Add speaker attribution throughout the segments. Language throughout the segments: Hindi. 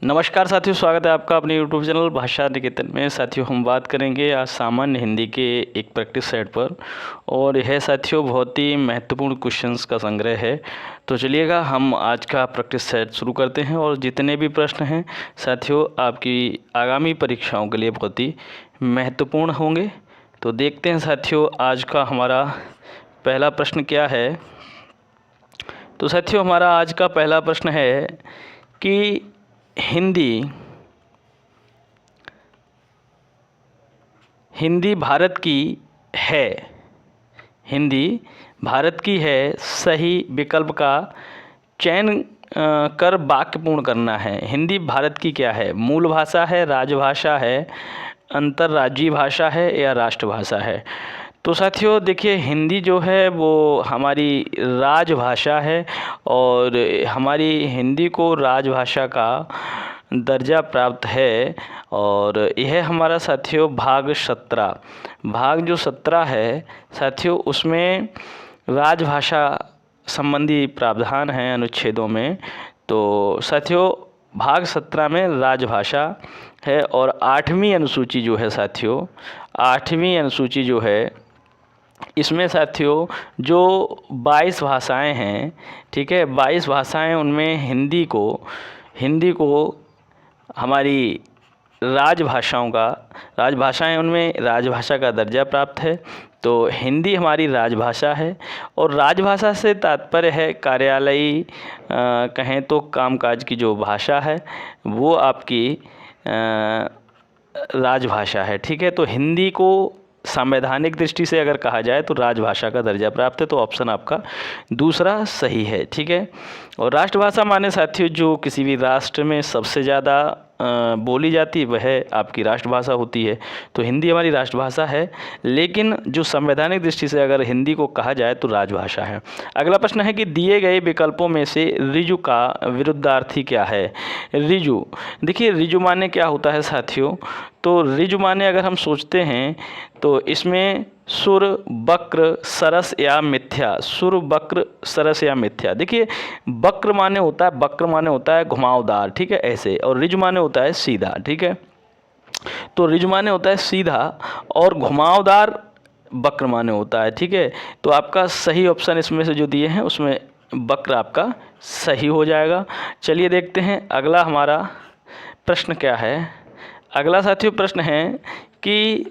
Speaker 1: नमस्कार साथियों, स्वागत है आपका अपने यूट्यूब चैनल भाषा निकेतन में। साथियों, हम बात करेंगे आज सामान्य हिंदी के एक प्रैक्टिस सेट पर, और यह साथियों बहुत ही महत्वपूर्ण क्वेश्चंस का संग्रह है। तो चलिएगा हम आज का प्रैक्टिस सेट शुरू करते हैं। और जितने भी प्रश्न हैं साथियों आपकी आगामी परीक्षाओं के लिए बहुत ही महत्वपूर्ण होंगे। तो देखते हैं साथियों आज का हमारा पहला प्रश्न क्या है। तो साथियों हमारा आज का पहला प्रश्न है कि हिंदी भारत की है, हिंदी भारत की है, सही विकल्प का चयन कर वाक्य पूर्ण करना है। हिंदी भारत की क्या है? मूल भाषा है, राजभाषा है, अंतर्राज्यीय भाषा है या राष्ट्रभाषा है? तो साथियों देखिए, हिंदी जो है वो हमारी राजभाषा है, और हमारी हिंदी को राजभाषा का दर्जा प्राप्त है। और यह हमारा साथियों भाग 17 है साथियों, उसमें राजभाषा संबंधी प्रावधान हैं अनुच्छेदों में। तो साथियों भाग 17 में राजभाषा है, और 8वीं अनुसूची जो है साथियों, 8वीं अनुसूची जो है इसमें साथियों जो 22 भाषाएं हैं, ठीक है, 22 भाषाएं, उनमें हिंदी को हमारी राजभाषाएं उनमें राजभाषा का दर्जा प्राप्त है। तो हिंदी हमारी राजभाषा है, और राजभाषा से तात्पर्य है कार्यालयी कहें तो कामकाज की जो भाषा है वो आपकी राजभाषा है, ठीक है। तो हिंदी को संवैधानिक दृष्टि से अगर कहा जाए तो राजभाषा का दर्जा प्राप्त है, तो ऑप्शन आपका दूसरा सही है, ठीक है। और राष्ट्रभाषा माने साथियों जो किसी भी राष्ट्र में सबसे ज़्यादा बोली जाती है वह आपकी राष्ट्रभाषा होती है। तो हिंदी हमारी राष्ट्रभाषा है, लेकिन जो संवैधानिक दृष्टि से अगर हिंदी को कहा जाए तो राजभाषा है। अगला प्रश्न है कि दिए गए विकल्पों में से ऋजु का विरुद्धार्थी क्या है? ऋजु, देखिए ऋजु माने क्या होता है साथियों, तो ऋजु माने अगर हम सोचते हैं तो इसमें सुर, वक्र, सरस या मिथ्या, सुर, वक्र, सरस या मिथ्या। देखिए वक्र माने होता है घुमावदार, ठीक है, ऐसे, और ऋजु माने होता है सीधा, ठीक है। तो ऋजु माने होता है सीधा, और घुमावदार वक्र माने होता है, ठीक है। तो आपका सही ऑप्शन इसमें से जो दिए हैं उसमें वक्र आपका सही हो जाएगा। चलिए देखते हैं अगला हमारा प्रश्न क्या है। अगला साथियों प्रश्न है कि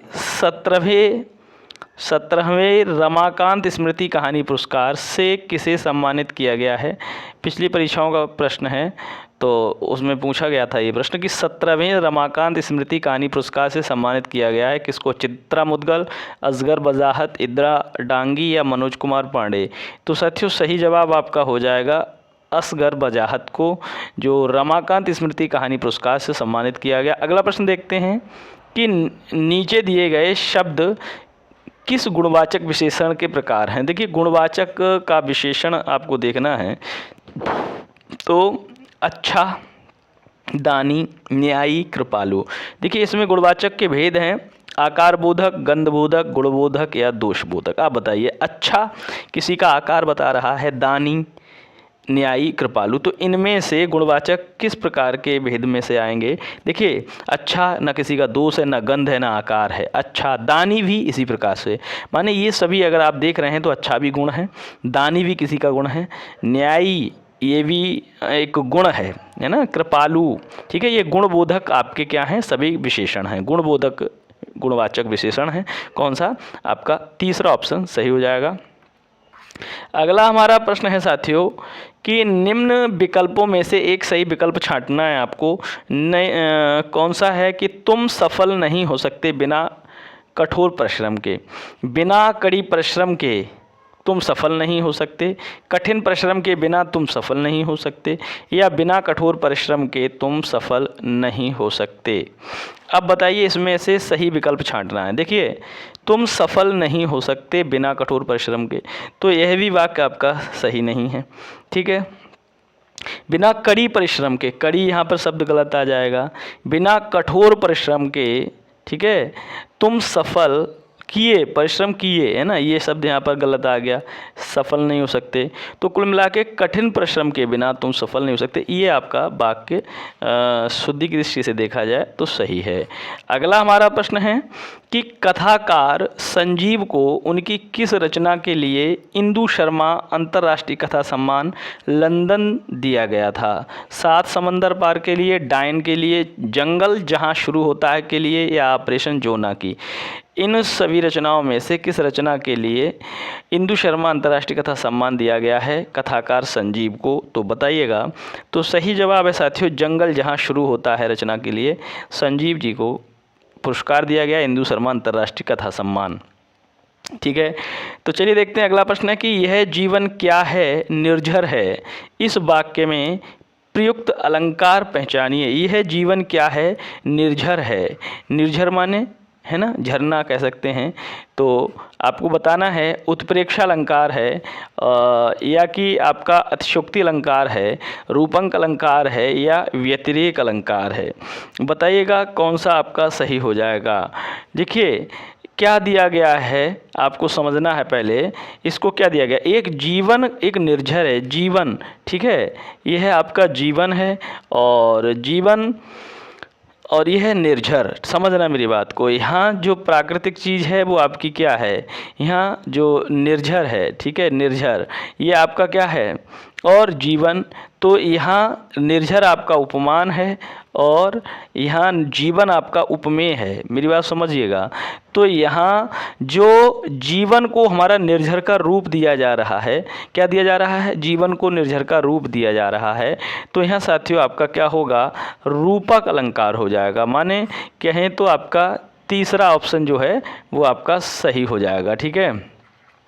Speaker 1: 17वें रमाकांत स्मृति कहानी पुरस्कार से किसे सम्मानित किया गया है? पिछली परीक्षाओं का प्रश्न है, तो उसमें पूछा गया था ये प्रश्न कि 17वें रमाकांत स्मृति कहानी पुरस्कार से सम्मानित किया गया है किसको? चित्रा मुद्गल, असगर बजाहत, इंदिरा डांगी या मनोज कुमार पांडे? तो साथियों सही जवाब आपका हो जाएगा असगर बजाहत को, जो रमाकांत स्मृति कहानी पुरस्कार से सम्मानित किया गया। अगला प्रश्न देखते हैं कि नीचे दिए गए शब्द किस गुणवाचक विशेषण के प्रकार हैं? देखिए गुणवाचक का विशेषण आपको देखना है, तो अच्छा, दानी, न्यायी, कृपालु। देखिए इसमें गुणवाचक के भेद हैं, आकार बोधक, गंध बोधक, गुणबोधक या दोष बोधक। आप बताइए, अच्छा किसी का आकार बता रहा है, दानी, न्यायी, कृपालु, तो इनमें से गुणवाचक किस प्रकार के भेद में से आएंगे? देखिए अच्छा न किसी का दोष है, न गंध है, न आकार है। अच्छा, दानी भी इसी प्रकार से, माने ये सभी अगर आप देख रहे हैं तो अच्छा भी गुण है, दानी भी किसी का गुण है, न्यायी ये भी एक गुण है ना, कृपालु, ठीक है, ये गुणबोधक आपके क्या हैं? सभी विशेषण हैं, गुणबोधक गुणवाचक विशेषण हैं। कौन सा? आपका तीसरा ऑप्शन सही हो जाएगा। अगला हमारा प्रश्न है साथियों कि निम्न विकल्पों में से एक सही विकल्प छांटना है आपको। कौन सा है कि तुम सफल नहीं हो सकते बिना कठोर परिश्रम के, बिना कड़ी परिश्रम के तुम सफल नहीं हो सकते, कठिन परिश्रम के बिना तुम सफल नहीं हो सकते, या बिना कठोर परिश्रम के तुम सफल नहीं हो सकते। अब बताइए इसमें से सही विकल्प छांटना है। देखिए तुम सफल नहीं हो सकते बिना कठोर परिश्रम के, तो यह भी वाक्य आपका सही नहीं है, ठीक है। बिना कड़ी परिश्रम के, कड़ी यहाँ पर शब्द गलत आ जाएगा। बिना कठोर परिश्रम के, ठीक है, तुम सफल किए, परिश्रम किए, है ना, ये शब्द यहाँ पर गलत आ गया, सफल नहीं हो सकते। तो कुल मिला के कठिन परिश्रम के बिना तुम सफल नहीं हो सकते, ये आपका वाक्य शुद्धि की दृष्टि से देखा जाए तो सही है। अगला हमारा प्रश्न है कि कथाकार संजीव को उनकी किस रचना के लिए इंदु शर्मा अंतर्राष्ट्रीय कथा सम्मान लंदन दिया गया था? सात समंदर पार के लिए, डायन के लिए, जंगल जहां शुरू होता है के लिए, या ऑपरेशन जोना की? इन सभी रचनाओं में से किस रचना के लिए इंदु शर्मा अंतर्राष्ट्रीय कथा सम्मान दिया गया है कथाकार संजीव को? तो बताइएगा। तो सही जवाब है साथियों, जंगल जहां शुरू होता है रचना के लिए संजीव जी को पुरस्कार दिया गया इंदु शर्मा अंतर्राष्ट्रीय कथा सम्मान। ठीक है, तो चलिए देखते हैं अगला प्रश्न है कि यह जीवन क्या है निर्झर है, इस वाक्य में प्रयुक्त अलंकार पहचानिए। यह जीवन क्या है निर्झर है, निर्झर माने है ना, झरना कह सकते हैं। तो आपको बताना है उत्प्रेक्षा अलंकार है या कि आपका अतिशयोक्ति अलंकार है, रूपंक अलंकार है, या व्यतिरेक अलंकार है। बताइएगा कौन सा आपका सही हो जाएगा। देखिए क्या दिया गया है आपको समझना है पहले, इसको क्या दिया गया, एक जीवन, एक निर्झर है जीवन, ठीक है, यह आपका जीवन है और जीवन, और यह है निर्झर। समझना मेरी बात को, यहाँ जो प्राकृतिक चीज़ है वो आपकी क्या है, यहाँ जो निर्झर है, ठीक है, निर्झर ये आपका क्या है, और जीवन, तो यहाँ निर्झर आपका उपमान है और यहाँ जीवन आपका उपमेय है। मेरी बात समझिएगा। तो यहाँ जो जीवन को हमारा निर्झर का रूप दिया जा रहा है, क्या दिया जा रहा है, जीवन को निर्झर का रूप दिया जा रहा है। तो यहाँ साथियों आपका क्या होगा, रूपक अलंकार हो जाएगा। माने कहें तो आपका तीसरा ऑप्शन जो है वो आपका सही हो जाएगा। ठीक है,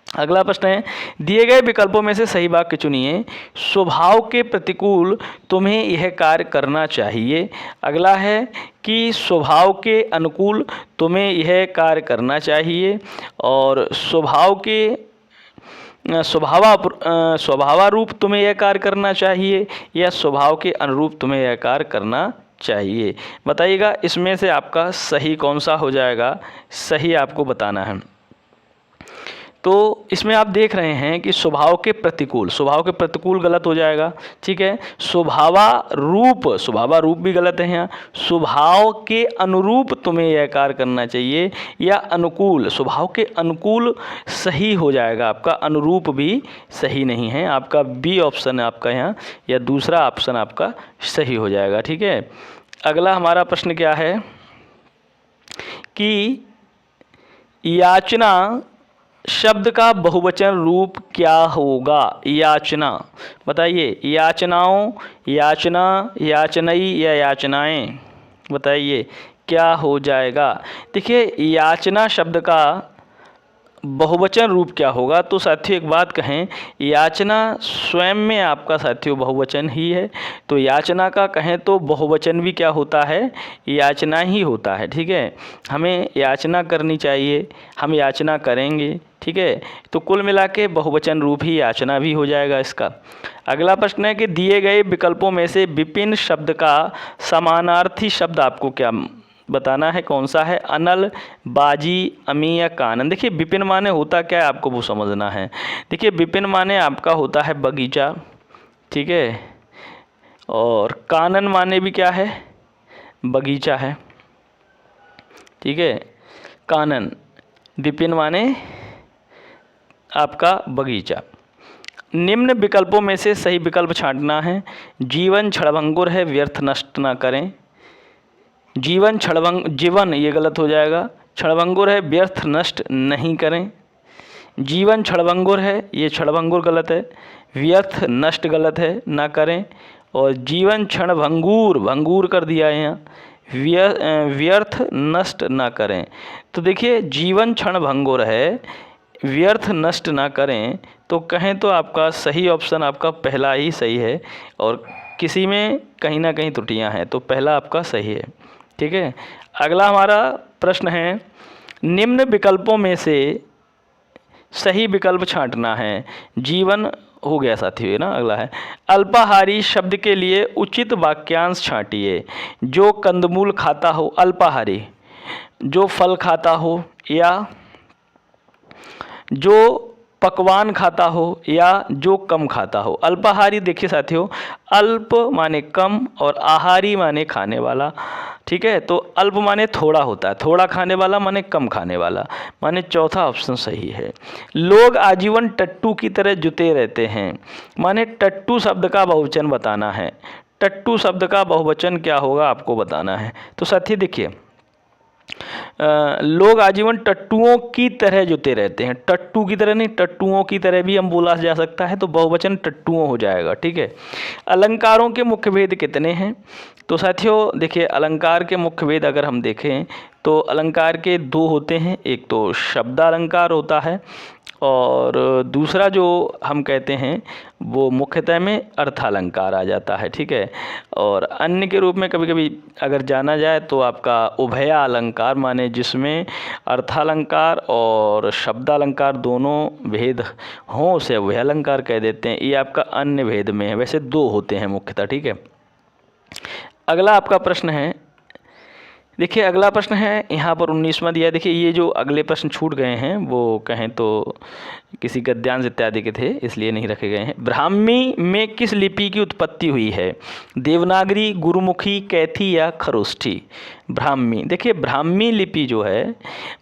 Speaker 1: अगला प्रश्न है, दिए गए विकल्पों में से सही वाक्य चुनिए। स्वभाव के प्रतिकूल तुम्हें यह कार्य करना चाहिए। अगला है कि स्वभाव के अनुकूल तुम्हें यह कार्य करना चाहिए, और स्वभावारूप तुम्हें यह कार्य करना चाहिए, या स्वभाव के अनुरूप तुम्हें यह कार्य करना चाहिए। बताइएगा इसमें से आपका सही कौन सा हो जाएगा, सही आपको बताना है। तो इसमें आप देख रहे हैं कि स्वभाव के प्रतिकूल गलत हो जाएगा। ठीक है, स्वभावारूप भी गलत है यहाँ। स्वभाव के अनुरूप तुम्हें यह कार्य करना चाहिए, या अनुकूल, स्वभाव के अनुकूल सही हो जाएगा आपका, अनुरूप भी सही नहीं है। आपका बी ऑप्शन है आपका यहाँ, या दूसरा ऑप्शन आपका सही हो जाएगा। ठीक है, अगला हमारा प्रश्न क्या है कि याचना शब्द का बहुवचन रूप क्या होगा। याचना, बताइए, याचनाओं, याचना, याचनई, या याचनाएं, बताइए क्या हो जाएगा। देखिए याचना शब्द का बहुवचन रूप क्या होगा। तो साथियों एक बात कहें, याचना स्वयं में आपका साथियों बहुवचन ही है। तो याचना का कहें तो बहुवचन भी क्या होता है, याचना ही होता है। ठीक है, हमें याचना करनी चाहिए, हम याचना करेंगे। ठीक है, तो कुल मिला के बहुवचन रूप ही याचना भी हो जाएगा इसका। अगला प्रश्न है कि दिए गए विकल्पों में से विपिन शब्द का समानार्थी शब्द आपको क्या बताना है, कौन सा है। अनल, बाजी, अमी, या कानन। देखिए विपिन माने होता क्या है आपको वो समझना है। देखिए विपिन माने आपका होता है बगीचा, ठीक है, और कानन माने भी क्या है, बगीचा है। ठीक है, कानन, विपिन माने आपका बगीचा। निम्न विकल्पों में से सही विकल्प छांटना है। जीवन क्षणभंगुर है, व्यर्थ नष्ट ना करें। जीवन ये गलत हो जाएगा। क्षणभंगुर है, व्यर्थ नष्ट नहीं करें। जीवन क्षणभंगुर है, ये क्षणभंगुर गलत है। व्यर्थ नष्ट गलत है, ना करें। और जीवन भंगूर कर दिया है यहाँ, व्यर्थ नष्ट ना करें। तो देखिए जीवन क्षणभंगुर है, व्यर्थ नष्ट ना करें, तो कहें तो आपका सही ऑप्शन आपका पहला ही सही है, और किसी में कहीं ना कहीं त्रुटियां हैं, तो पहला आपका सही है। ठीक है, अगला हमारा प्रश्न है, निम्न विकल्पों में से सही विकल्प छांटना है। जीवन हो गया साथियों ना। अगला है, अल्पाहारी शब्द के लिए उचित वाक्यांश छांटिए। जो कंदमूल खाता हो, अल्पाहारी, जो फल खाता हो, या जो पकवान खाता हो या जो कम खाता हो। अल्पाहारी देखिए साथियों, अल्प माने कम और आहारी माने खाने वाला, ठीक है। तो अल्प माने थोड़ा होता है, थोड़ा खाने वाला माने कम खाने वाला, माने चौथा ऑप्शन सही है। लोग आजीवन टट्टू की तरह जुटे रहते हैं, माने टट्टू शब्द का बहुवचन बताना है। टट्टू शब्द का बहुवचन क्या होगा आपको बताना है। तो साथी देखिए, लोग आजीवन टट्टुओं की तरह जुटे रहते हैं। टट्टू की तरह नहीं, टट्टुओं की तरह भी हम बोला जा सकता है, तो बहुवचन टट्टुओं हो जाएगा, ठीक है। अलंकारों के मुख्य भेद कितने हैं? तो साथियों देखिए, अलंकार के मुख्य भेद अगर हम देखें तो अलंकार के दो होते हैं। एक तो शब्दालंकार होता है और दूसरा जो हम कहते हैं वो मुख्यतः में अर्थालंकार आ जाता है, ठीक है। और अन्य के रूप में कभी कभी अगर जाना जाए तो आपका उभया अलंकार, माने जिसमें अर्थालंकार और शब्दालंकार दोनों भेद हों उसे उभया अलंकार कह देते हैं। ये आपका अन्य भेद में है, वैसे दो होते हैं मुख्यतः, ठीक है। अगला आपका प्रश्न है, देखिए अगला प्रश्न है यहाँ पर 19वां दिया। देखिए ये जो अगले प्रश्न छूट गए हैं वो कहें तो किसी गद्यांश इत्यादि के थे, इसलिए नहीं रखे गए हैं। ब्राह्मी में किस लिपि की उत्पत्ति हुई है? देवनागरी, गुरुमुखी, कैथी या खरोष्ठी? ब्राह्मी, देखिए ब्राह्मी लिपि जो है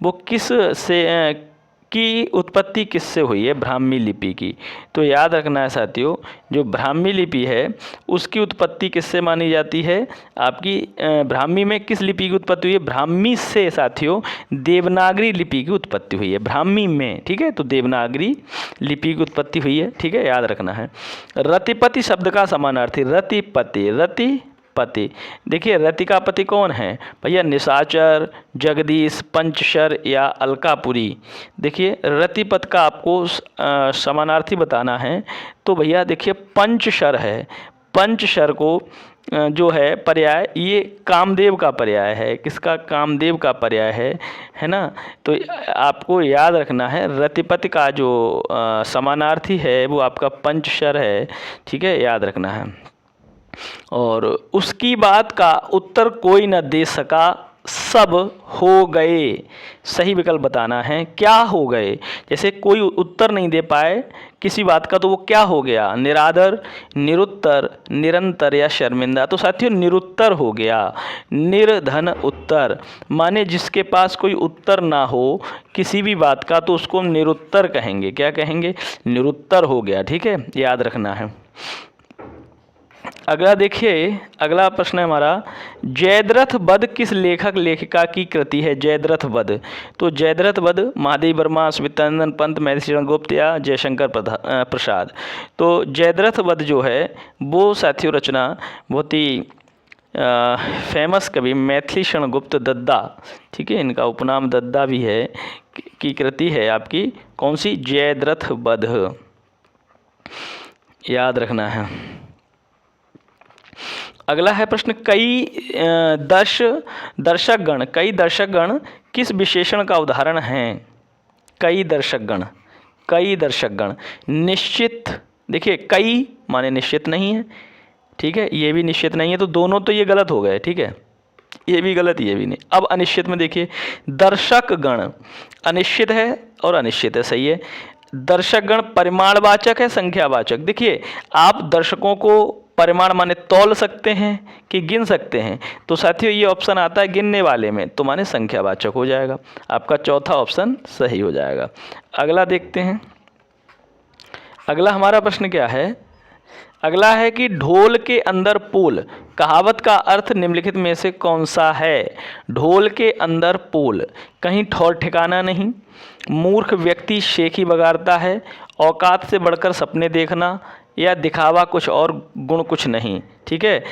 Speaker 1: वो किस से की उत्पत्ति किससे हुई है? ब्राह्मी लिपि की। तो याद रखना है साथियों, जो ब्राह्मी लिपि है उसकी उत्पत्ति किससे मानी जाती है? आपकी ब्राह्मी में किस लिपि की उत्पत्ति हुई है? ब्राह्मी से साथियों देवनागरी लिपि की उत्पत्ति हुई है, ब्राह्मी में, ठीक है। तो देवनागरी लिपि की उत्पत्ति हुई है, ठीक है, याद रखना है। रतिपति शब्द का समानार्थी? रतिपति, रतिपति, देखिए रति का पति कौन है भैया? निशाचर, जगदीश, पंचशर या अलकापुरी? देखिए रतिपत का आपको समानार्थी बताना है, तो भैया देखिए पंचशर है। पंचशर को जो है पर्याय, ये कामदेव का पर्याय है। किसका? कामदेव का पर्याय है ना। तो आपको याद रखना है रतिपति का जो समानार्थी है वो आपका पंचशर है, ठीक है, याद रखना है। और उसकी बात का उत्तर कोई न दे सका, सब हो गए, सही विकल्प बताना है। क्या हो गए? जैसे कोई उत्तर नहीं दे पाए किसी बात का तो वो क्या हो गया? निरादर, निरुत्तर, निरंतर या शर्मिंदा? तो साथियों निरुत्तर हो गया। निर्धन उत्तर माने जिसके पास कोई उत्तर ना हो किसी भी बात का तो उसको निरुत्तर कहेंगे। क्या कहेंगे? निरुत्तर हो गया, ठीक है, याद रखना है। अगला देखिए, अगला प्रश्न है हमारा, जयद्रथ वध किस लेखक लेखिका की कृति है? जयद्रथ वध, तो जयद्रथ वध महादेव वर्मा, सुमित्रानंदन पंत, महर्षि गुप्त या जयशंकर प्रसाद? तो जयद्रथ वध जो है वो साथियों रचना बहुत ही फेमस कवि मैथिली शरण गुप्त दद्दा, ठीक है, इनका उपनाम दद्दा भी है, की कृति है आपकी कौन सी? जयद्रथ वध, याद रखना है। अगला है प्रश्न, कई दर्शकगण किस विशेषण का उदाहरण हैं? कई दर्शकगण निश्चित, देखिए कई माने निश्चित नहीं है, ठीक है, ये भी निश्चित नहीं है, तो दोनों तो ये गलत हो गए, ठीक है, ये भी गलत, ये भी नहीं। अब अनिश्चित में देखिए, दर्शकगण अनिश्चित है और अनिश्चित है, सही है। दर्शकगण परिमाणवाचक है संख्यावाचक? देखिए आप दर्शकों को परिमाण माने तौल सकते हैं कि गिन सकते हैं, तो साथियों ये ऑप्शन आता है गिनने वाले में, तो माने संख्यावाचक हो जाएगा। आपका चौथा ऑप्शन सही हो जाएगा। अगला देखते हैं, अगला हमारा प्रश्न क्या है? अगला है कि ढोल के अंदर पोल कहावत का अर्थ निम्नलिखित में से कौन सा है? ढोल के अंदर पोल, कहीं ठौर ठिकाना नहीं, मूर्ख व्यक्ति शेखी बगाड़ता है, औकात से बढ़कर सपने देखना, या दिखावा कुछ और गुण कुछ नहीं, ठीक है,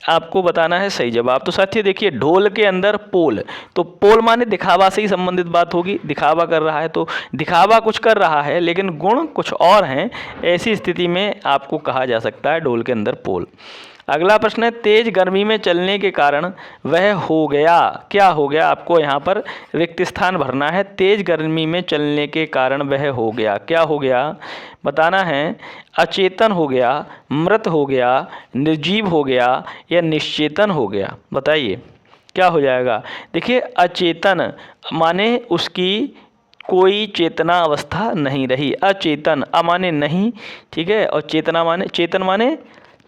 Speaker 1: आपको बताना है सही जवाब। तो साथियों देखिए ढोल के अंदर पोल, तो पोल माने दिखावा से ही संबंधित बात होगी, दिखावा कर रहा है, तो दिखावा कुछ कर रहा है लेकिन गुण कुछ और हैं, ऐसी स्थिति में आपको कहा जा सकता है ढोल के अंदर पोल। अगला प्रश्न है, तेज गर्मी में चलने के कारण वह हो गया, क्या हो गया? आपको यहाँ पर रिक्त स्थान भरना है। तेज गर्मी में चलने के कारण वह हो गया, क्या हो गया बताना है। अचेतन हो गया, मृत हो गया, निर्जीव हो गया या निश्चेतन हो गया? बताइए क्या हो जाएगा। देखिए अचेतन माने उसकी कोई चेतना अवस्था नहीं रही। अचेतन, अ माने नहीं, ठीक है, और चेतना माने, चेतन माने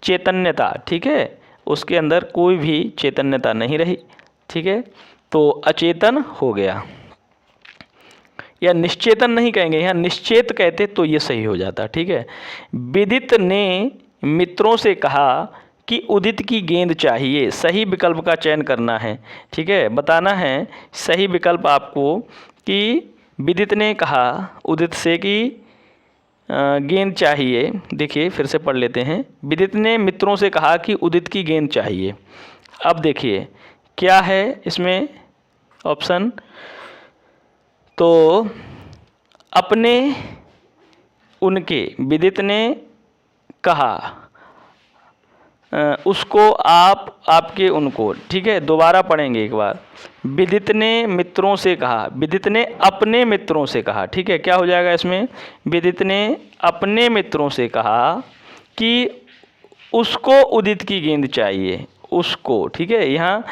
Speaker 1: चैतन्यता, ठीक है, उसके अंदर कोई भी चैतन्यता नहीं रही, ठीक है, तो अचेतन हो गया। या निश्चेतन नहीं कहेंगे, यहाँ निश्चेत कहते तो ये सही हो जाता, ठीक है। विदित ने मित्रों से कहा कि उदित की गेंद चाहिए। सही विकल्प का चयन करना है, ठीक है, बताना है सही विकल्प आपको कि विदित ने कहा उदित से कि गेंद चाहिए। देखिए फिर से पढ़ लेते हैं। विदित ने मित्रों से कहा कि उदित की गेंद चाहिए। अब देखिए क्या है इसमें ऑप्शन, तो अपने, उनके, विदित ने कहा, उसको, आप, आपके, उनको, ठीक है, दोबारा पढ़ेंगे एक बार। विदित ने मित्रों से कहा, विदित ने अपने मित्रों से कहा, ठीक है, क्या हो जाएगा इसमें, विदित ने अपने मित्रों से कहा कि उसको उदित की गेंद चाहिए, उसको, ठीक है, यहाँ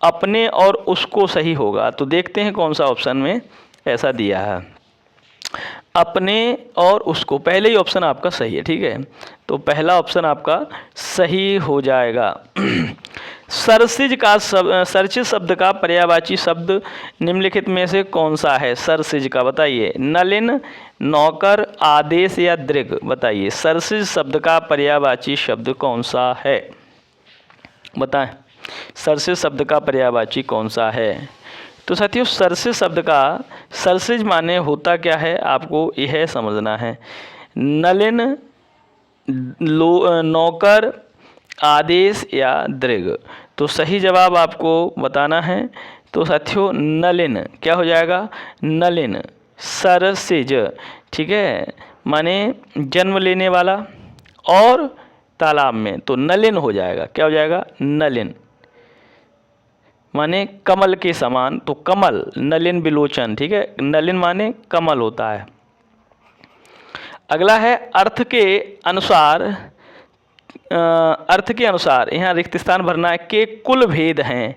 Speaker 1: अपने और उसको सही होगा, तो देखते हैं कौन सा ऑप्शन में ऐसा दिया है। अपने और उसको, पहले ही ऑप्शन आपका सही है, ठीक है, तो पहला ऑप्शन आपका सही हो जाएगा। सरसिज का सरसिज शब्द का पर्यायवाची शब्द निम्नलिखित में से कौन सा है? सरसिज का बताइए। नलिन, नौकर, आदेश या दृग, बताइए सरसिज शब्द का पर्यायवाची शब्द कौन सा है? बताएं सरसिज शब्द का पर्यायवाची कौन सा है? तो साथियों सरसिज शब्द का, सरसिज माने होता क्या है आपको यह समझना है। नलिन, नौकर, आदेश या दृग, तो सही जवाब आपको बताना है। तो साथियों नलिन क्या हो जाएगा? नलिन, सरसिज, ठीक है, माने जन्म लेने वाला और तालाब में, तो नलिन हो जाएगा। क्या हो जाएगा? नलिन माने कमल के समान, तो कमल, नलिन विलोचन, ठीक है, नलिन माने कमल होता है। अगला है अर्थ के अनुसार, अर्थ के अनुसार यहाँ रिक्त स्थान भरना है के कुल भेद हैं,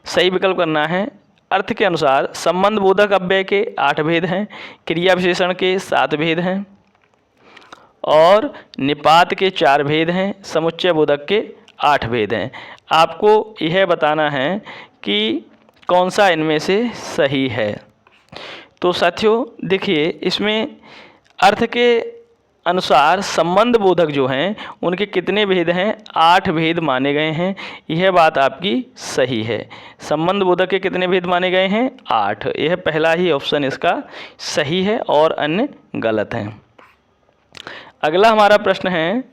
Speaker 1: सही विकल्प करना है। अर्थ के अनुसार संबंध बोधक अव्यय के 8 भेद हैं, क्रिया विशेषण के 7 भेद हैं और निपात के 4 भेद हैं, समुच्चय बोधक के 8 भेद हैं। आपको यह बताना है कि कौन सा इनमें से सही है। तो साथियों देखिए इसमें अर्थ के अनुसार संबंध बोधक जो हैं उनके कितने भेद हैं? 8 भेद माने गए हैं, यह बात आपकी सही है। संबंध बोधक के कितने भेद माने गए हैं? 8। यह पहला ही ऑप्शन इसका सही है और अन्य गलत हैं। अगला हमारा प्रश्न है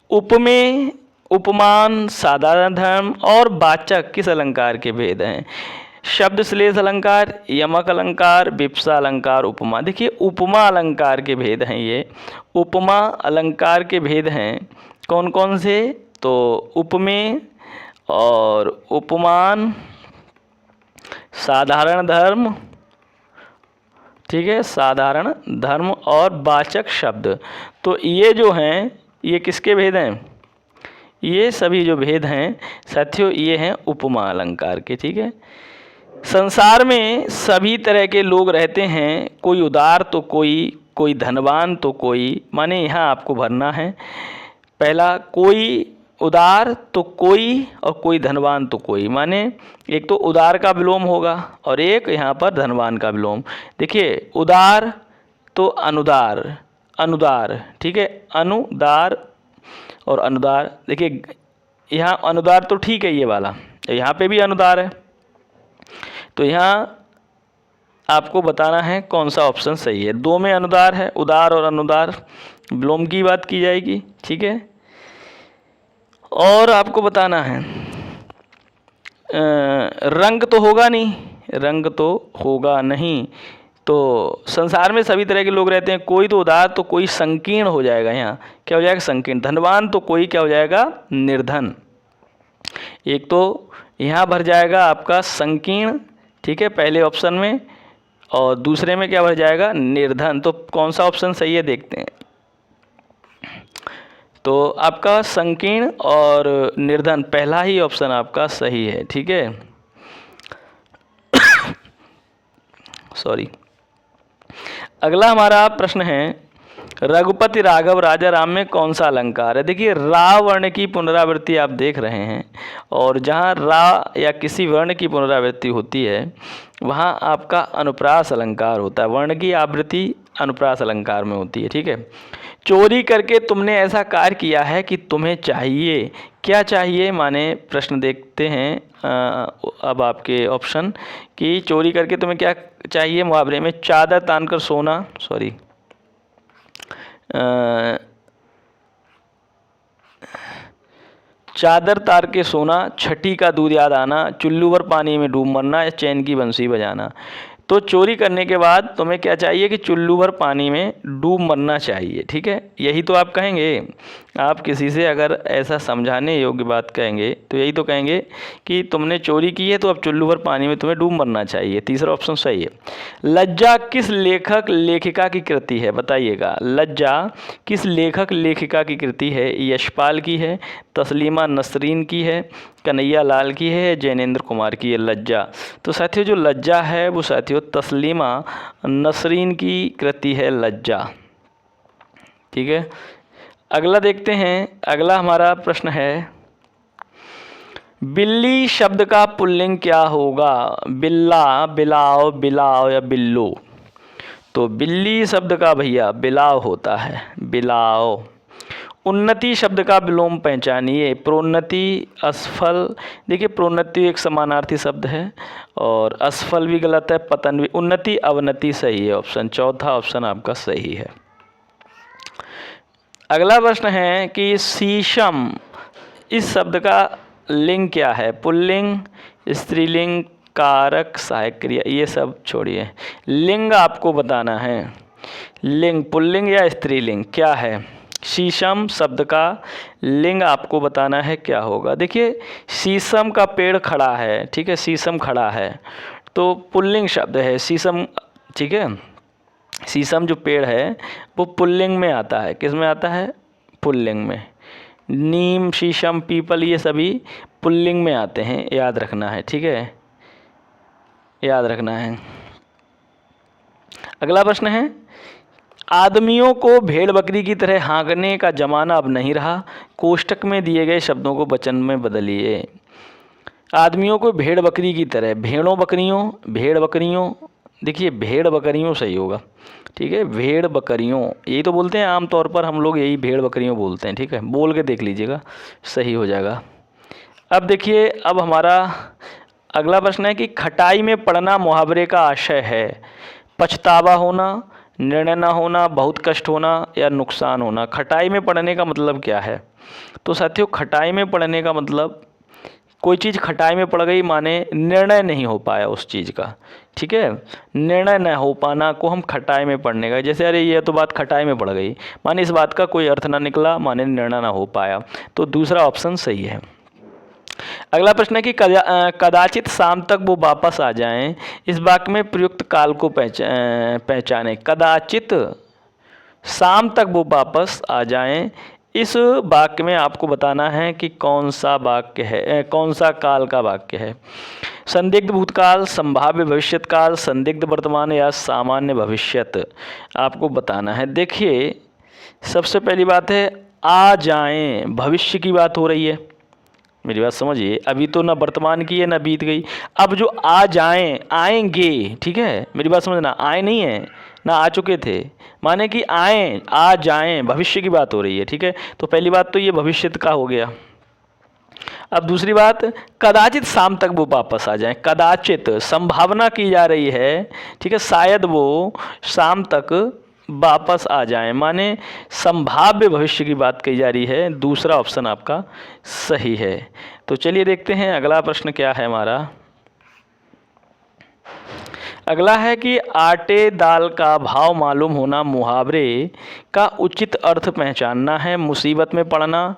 Speaker 1: उपमेय, उपमान, साधारण धर्म और वाचक किस अलंकार के भेद हैं? शब्द श्लेष अलंकार, यमक अलंकार, विप्सा अलंकार, उपमा। देखिए उपमा अलंकार के भेद हैं ये। उपमा अलंकार के भेद हैं कौन कौन से? तो उपमेय और उपमान, साधारण धर्म, ठीक है, साधारण धर्म और वाचक शब्द। तो ये जो हैं ये किसके भेद हैं? ये सभी जो भेद हैं साथियों ये हैं उपमा अलंकार के, ठीक है। संसार में सभी तरह के लोग रहते हैं, कोई उदार तो कोई धनवान तो कोई, माने यहाँ आपको भरना है पहला कोई उदार तो कोई और कोई धनवान तो कोई, माने एक तो उदार का विलोम होगा और एक यहाँ पर धनवान का विलोम। देखिए उदार तो अनुदार, अनुदार, ठीक है, अनुदार और अनुदार। देखिए यहाँ अनुदार तो ठीक है ये वाला, यहाँ पे भी अनुदार है, तो यहाँ आपको बताना है कौन सा ऑप्शन सही है। 2 में अनुदार है, उदार और अनुदार, विलोम की बात की जाएगी, ठीक है। और आपको बताना है रंग तो होगा नहीं, रंग तो होगा नहीं। तो संसार में सभी तरह के लोग रहते हैं, कोई तो उदार तो कोई संकीर्ण हो जाएगा, यहाँ क्या हो जाएगा? संकीर्ण। धनवान तो कोई क्या हो जाएगा? निर्धन। एक तो यहाँ भर जाएगा आपका संकीर्ण, ठीक है, पहले ऑप्शन में, और दूसरे में क्या भर जाएगा? निर्धन। तो कौन सा ऑप्शन सही है देखते हैं। तो आपका संकीर्ण और निर्धन पहला ही ऑप्शन आपका सही है, ठीक है। सॉरी। अगला हमारा प्रश्न है, रघुपति राघव राजा राम में कौन सा अलंकार है। देखिए रा वर्ण की पुनरावृत्ति आप देख रहे हैं, और जहाँ रा या किसी वर्ण की पुनरावृत्ति होती है वहाँ आपका अनुप्रास अलंकार होता है। वर्ण की आवृत्ति अनुप्रास अलंकार में होती है। ठीक है, चोरी करके तुमने ऐसा कार्य किया है कि तुम्हें चाहिए, क्या चाहिए माने प्रश्न देखते हैं अब आपके ऑप्शन कि चोरी करके तुम्हें क्या चाहिए। मुहावरे में चादर तान कर सोना, सॉरी चादर तार के सोना, छठी का दूध याद आना, चुल्लू भर पानी में डूब मरना, या चैन की बंसी बजाना। तो चोरी करने के बाद तुम्हें क्या चाहिए कि चुल्लू भर पानी में डूब मरना चाहिए। ठीक है, यही तो आप कहेंगे। आप किसी से अगर ऐसा समझाने योग्य बात कहेंगे तो यही तो कहेंगे कि तुमने चोरी की है तो अब चुल्लू भर पानी में तुम्हें डूब मरना चाहिए। तीसरा ऑप्शन सही है। लज्जा किस लेखक लेखिका की कृति है, बताइएगा। लज्जा किस लेखक लेखिका की कृति है। यशपाल की है, तस्लीमा नसरीन की है, कन्हैया लाल की है, जैनेंद्र कुमार की है लज्जा। तो साथियों जो लज्जा है वो साथियों तस्लीमा नसरीन की कृति है लज्जा। ठीक है, अगला देखते हैं। अगला हमारा प्रश्न है, बिल्ली शब्द का पुल्लिंग क्या होगा। बिल्ला, बिलाव, बिलाव या बिल्लो। तो बिल्ली शब्द का भैया बिलाव होता है, बिलाव। उन्नति शब्द का विलोम पहचानिए। प्रोन्नति, असफल। देखिए प्रोन्नति एक समानार्थी शब्द है और असफल भी गलत है, पतन भी। उन्नति अवनति सही है ऑप्शन, चौथा ऑप्शन आपका सही है। अगला प्रश्न है कि शीशम इस शब्द का लिंग क्या है। पुल्लिंग, स्त्रीलिंग, कारक, सहायक क्रिया। ये सब छोड़िए, लिंग आपको बताना है। लिंग पुल्लिंग या स्त्रीलिंग क्या है। शीशम शब्द का लिंग आपको बताना है क्या होगा। देखिए शीशम का पेड़ खड़ा है, ठीक है, शीशम खड़ा है तो पुल्लिंग शब्द है शीशम। ठीक है, शीशम जो पेड़ है वो पुल्लिंग में आता है। किस में आता है, पुल्लिंग में। नीम, शीशम, पीपल ये सभी पुल्लिंग में आते हैं, याद रखना है। ठीक है, याद रखना है। अगला प्रश्न है, आदमियों को भेड़ बकरी की तरह हाँकने का जमाना अब नहीं रहा। कोष्टक में दिए गए शब्दों को वचन में बदलिए। आदमियों को भेड़ बकरी की तरह, भेड़ों बकरियों, भेड़ बकरियों। देखिए भेड़ बकरियों सही होगा। ठीक है, भेड़ बकरियों यही तो बोलते हैं आमतौर पर हम लोग, यही भेड़ बकरियों बोलते हैं। ठीक है, बोल के देख लीजिएगा, सही हो जाएगा। अब देखिए, अब हमारा अगला प्रश्न है कि खटाई में पड़ना मुहावरे का आशय है। पछतावा होना, निर्णय न होना, बहुत कष्ट होना या नुकसान होना। खटाई में पड़ने का मतलब क्या है। तो साथियों खटाई में पड़ने का मतलब कोई चीज़ खटाई में पड़ गई माने निर्णय नहीं हो पाया उस चीज़ का। ठीक है, निर्णय न हो पाना को हम खटाई में पड़ने का, जैसे अरे ये तो बात खटाई में पड़ गई माने इस बात का कोई अर्थ ना निकला, माने निर्णय ना हो पाया। तो दूसरा ऑप्शन सही है। अगला प्रश्न है कि कदाचित शाम तक वो वापस आ जाएं। इस वाक्य में प्रयुक्त काल को पहचानें। कदाचित शाम तक वो वापस आ जाएं, इस वाक्य में आपको बताना है कि कौन सा वाक्य है, कौन सा काल का वाक्य है। संदिग्ध भूतकाल, संभाव्य भविष्यत्काल, संदिग्ध वर्तमान या सामान्य भविष्यत, आपको बताना है। देखिए सबसे पहली बात है आ जाएं, भविष्य की बात हो रही है। मेरी बात समझिए, अभी तो ना वर्तमान की है ना बीत गई। अब जो आ जाएं, आएंगे। ठीक है, मेरी बात समझना, आए नहीं है ना आ चुके थे, माने कि आएँ, आ जाएं, भविष्य की बात हो रही है। ठीक है, तो पहली बात तो ये भविष्य का हो गया। अब दूसरी बात, कदाचित शाम तक वो वापस आ जाएं। कदाचित संभावना की जा रही है। ठीक है, शायद वो शाम तक वापस आ जाएं, माने संभाव्य भविष्य की बात कही जा रही है। दूसरा ऑप्शन आपका सही है। तो चलिए देखते हैं अगला प्रश्न क्या है हमारा। अगला है कि आटे दाल का भाव मालूम होना, मुहावरे का उचित अर्थ पहचानना है। मुसीबत में पड़ना,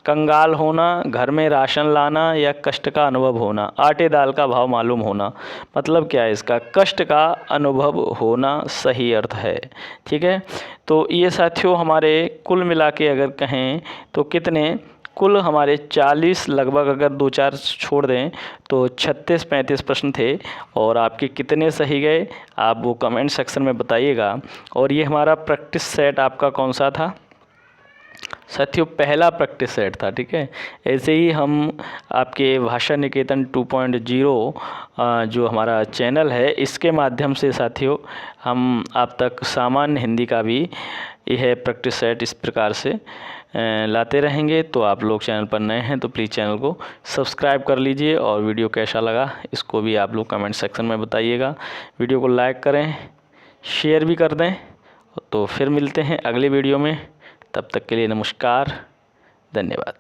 Speaker 1: कंगाल होना, घर में राशन लाना या कष्ट का अनुभव होना। आटे दाल का भाव मालूम होना मतलब क्या है इसका, कष्ट का अनुभव होना सही अर्थ है। ठीक है, तो ये साथियों हमारे कुल मिला के अगर कहें तो कितने, कुल हमारे 40 लगभग, अगर 2-4 छोड़ दें तो 36-35 प्रश्न थे। और आपके कितने सही गए आप वो कमेंट सेक्शन में बताइएगा। और ये हमारा प्रैक्टिस सेट आपका कौन सा था साथियों? पहला प्रैक्टिस सेट था, ठीक है। ऐसे ही हम आपके भाषा निकेतन 2.0 जो हमारा चैनल है, इसके माध्यम से साथियों हम आप तक सामान्य हिंदी का भी यह प्रैक्टिस सेट इस प्रकार से लाते रहेंगे। तो आप लोग चैनल पर नए हैं तो प्लीज़ चैनल को सब्सक्राइब कर लीजिए। और वीडियो कैसा लगा इसको भी आप लोग कमेंट सेक्शन में बताइएगा। वीडियो को लाइक करें, शेयर भी कर दें। तो फिर मिलते हैं अगले वीडियो में, तब तक के लिए नमस्कार, धन्यवाद।